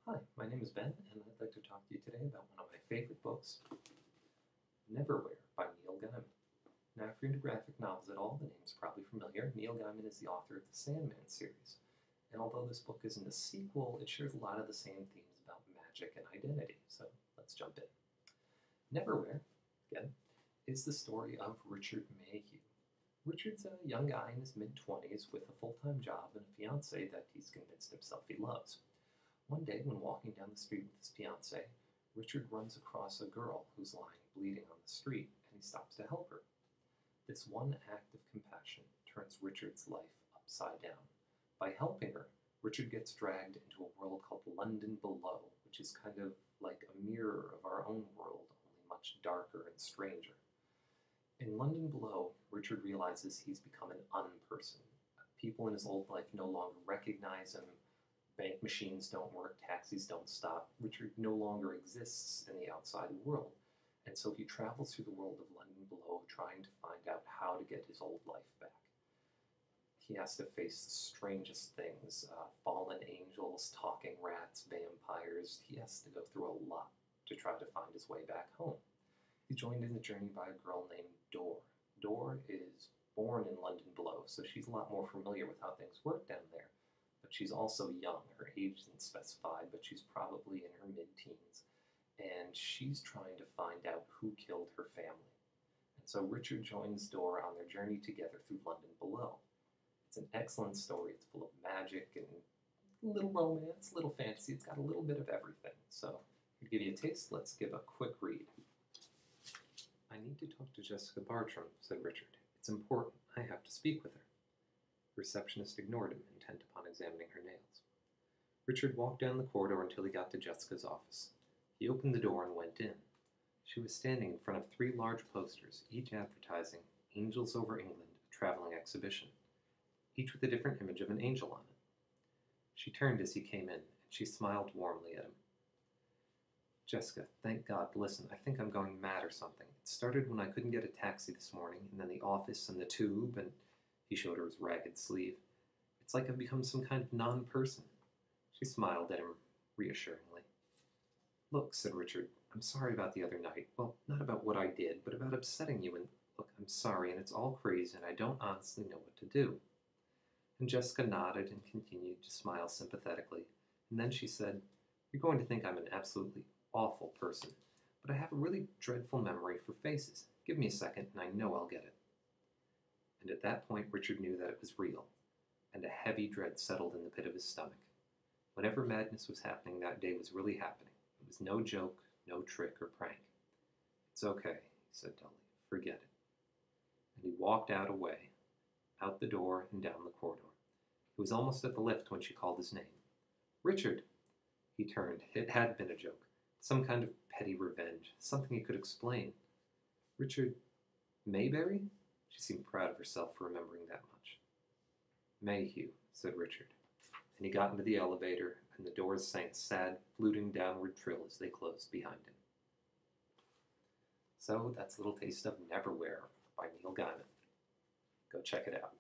Hi, my name is Ben, and I'd like to talk to you today about one of my favorite books, Neverwhere by Neil Gaiman. Now, if you're into graphic novels at all, the name's probably familiar. Neil Gaiman is the author of the Sandman series, and although this book isn't a sequel, it shares a lot of the same themes about magic and identity, so let's jump in. Neverwhere, again, is the story of Richard Mayhew. Richard's a young guy in his mid-20s with a full-time job and a fiancée that he's convinced himself he loves. One day, when walking down the street with his fiancée, Richard runs across a girl who's lying bleeding on the street, and he stops to help her. This one act of compassion turns Richard's life upside down. By helping her, Richard gets dragged into a world called London Below, which is kind of like a mirror of our own world, only much darker and stranger. In London Below, Richard realizes he's become an unperson. People in his old life no longer recognize him. Bank machines don't work, taxis don't stop. Richard no longer exists in the outside world, and so he travels through the world of London Below trying to find out how to get his old life back. He has to face the strangest things, fallen angels, talking rats, vampires. He has to go through a lot to try to find his way back home. He's joined in the journey by a girl named Dor. Dor is born in London Below, so she's a lot more familiar with how things work down there. But she's also young. Her age isn't specified, but she's probably in her mid-teens. And she's trying to find out who killed her family. And so Richard joins Dora on their journey together through London Below. It's an excellent story. It's full of magic and a little romance, a little fantasy. It's got a little bit of everything. So to give you a taste, let's give a quick read. I need to talk to Jessica Bartram, said Richard. It's important. I have to speak with her. The receptionist ignored him, intent upon examining her nails. Richard walked down the corridor until he got to Jessica's office. He opened the door and went in. She was standing in front of 3 large posters, each advertising Angels Over England, a traveling exhibition, each with a different image of an angel on it. She turned as he came in, and she smiled warmly at him. Jessica, thank God, listen, I think I'm going mad or something. It started when I couldn't get a taxi this morning, and then the office and the tube, and he showed her his ragged sleeve. It's like I've become some kind of non-person. She smiled at him reassuringly. Look, said Richard, I'm sorry about the other night. Well, not about what I did, but about upsetting you. And look, I'm sorry, and it's all crazy, and I don't honestly know what to do. And Jessica nodded and continued to smile sympathetically. And then she said, You're going to think I'm an absolutely awful person, but I have a really dreadful memory for faces. Give me a second, and I know I'll get it. And at that point, Richard knew that it was real, and a heavy dread settled in the pit of his stomach. Whatever madness was happening that day was really happening. It was no joke, no trick or prank. It's okay, he said dully. Forget it. And he walked away, out the door and down the corridor. He was almost at the lift when she called his name. Richard! He turned. It had been a joke. Some kind of petty revenge. Something he could explain. Richard Mayberry? She seemed proud of herself for remembering that much. Mayhew, said Richard, and he got into the elevator, and the doors sang a sad, fluting downward trill as they closed behind him. So that's a little taste of Neverwhere by Neil Gaiman. Go check it out.